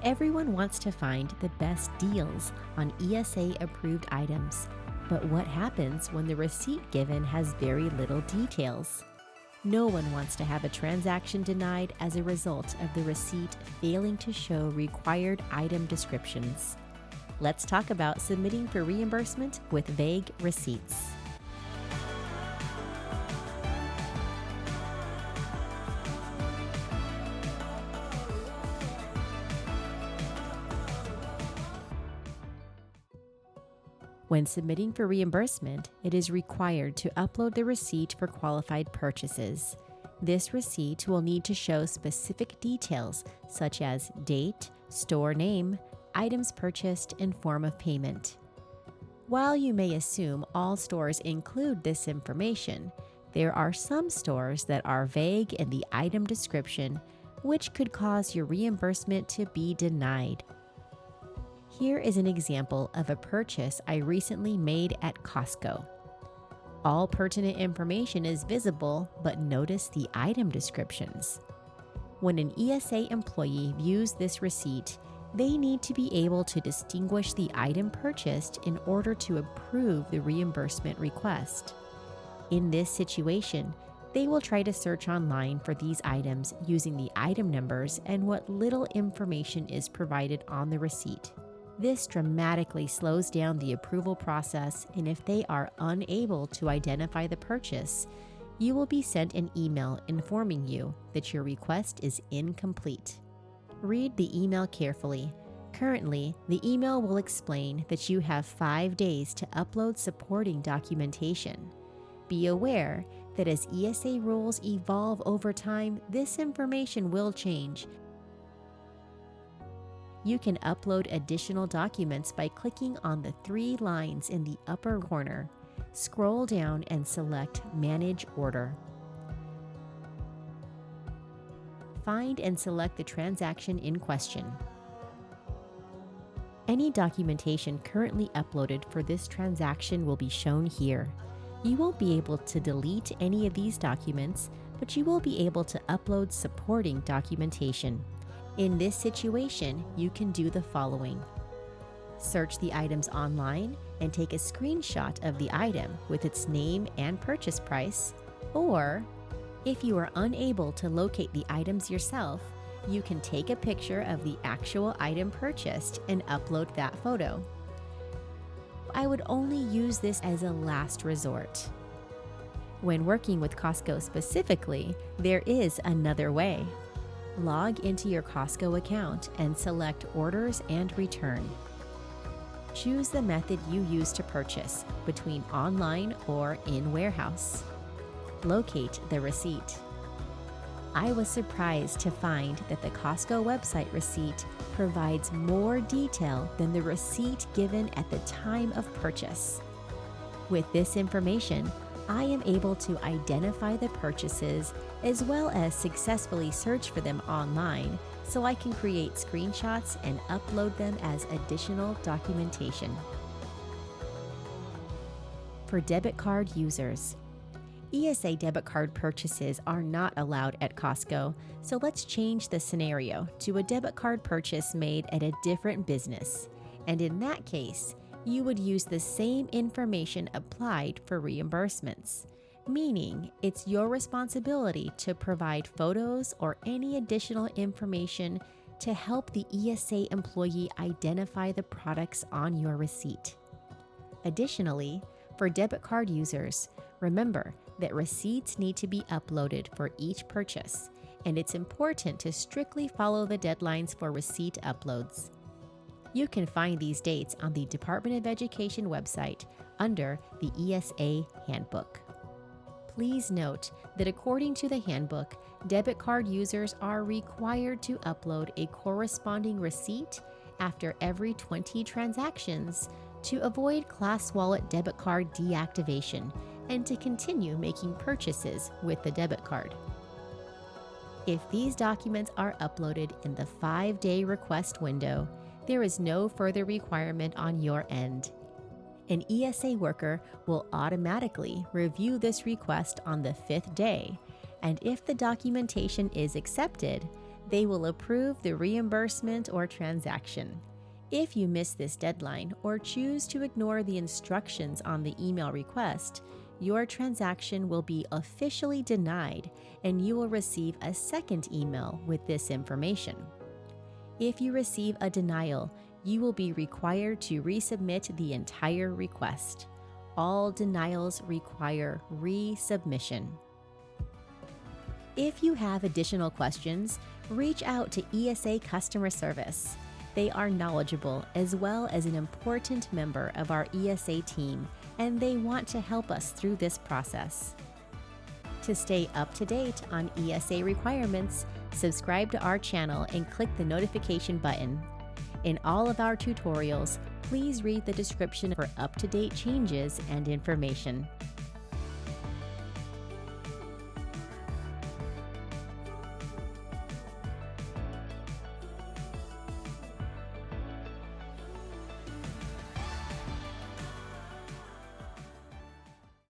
Everyone wants to find the best deals on ESA approved items, but what happens when the receipt given has very little details? No one wants to have a transaction denied as a result of the receipt failing to show required item descriptions. Let's talk about submitting for reimbursement with vague receipts. When submitting for reimbursement, it is required to upload the receipt for qualified purchases. This receipt will need to show specific details such as date, store name, items purchased, and form of payment. While you may assume all stores include this information, there are some stores that are vague in the item description, which could cause your reimbursement to be denied. Here is an example of a purchase I recently made at Costco. All pertinent information is visible, but notice the item descriptions. When an ESA employee views this receipt, they need to be able to distinguish the item purchased in order to approve the reimbursement request. In this situation, they will try to search online for these items using the item numbers and what little information is provided on the receipt. This dramatically slows down the approval process, and if they are unable to identify the purchase, you will be sent an email informing you that your request is incomplete. Read the email carefully. Currently, the email will explain that you have 5 days to upload supporting documentation. Be aware that as ESA rules evolve over time, this information will change. You can upload additional documents by clicking on the 3 lines in the upper corner. Scroll down and select Manage Order. Find and select the transaction in question. Any documentation currently uploaded for this transaction will be shown here. You won't be able to delete any of these documents, but you will be able to upload supporting documentation. In this situation, you can do the following. Search the items online and take a screenshot of the item with its name and purchase price, or if you are unable to locate the items yourself, you can take a picture of the actual item purchased and upload that photo. I would only use this as a last resort. When working with Costco specifically, there is another way. Log into your Costco account and select Orders and Return. Choose the method you use to purchase, between online or in warehouse. Locate the receipt. I was surprised to find that the Costco website receipt provides more detail than the receipt given at the time of purchase. With this information, I am able to identify the purchases as well as successfully search for them online, so I can create screenshots and upload them as additional documentation. For debit card users, ESA debit card purchases are not allowed at Costco, so let's change the scenario to a debit card purchase made at a different business. And in that case, you would use the same information applied for reimbursements, meaning it's your responsibility to provide photos or any additional information to help the ESA employee identify the products on your receipt. Additionally, for debit card users, remember that receipts need to be uploaded for each purchase, and it's important to strictly follow the deadlines for receipt uploads. You can find these dates on the Department of Education website under the ESA Handbook. Please note that according to the handbook, debit card users are required to upload a corresponding receipt after every 20 transactions to avoid Class Wallet debit card deactivation and to continue making purchases with the debit card. If these documents are uploaded in the 5-day request window, there is no further requirement on your end. An ESA worker will automatically review this request on the 5th day, and if the documentation is accepted, They will approve the reimbursement or transaction. If you miss this deadline or choose to ignore the instructions on the email request, your transaction will be officially denied and you will receive a second email with this information. If you receive a denial, you will be required to resubmit the entire request. All denials require resubmission. If you have additional questions, reach out to ESA Customer Service. They are knowledgeable as well as an important member of our ESA team, and they want to help us through this process. To stay up to date on ESA requirements, subscribe to our channel and click the notification button. In all of our tutorials, please read the description for up-to-date changes and information.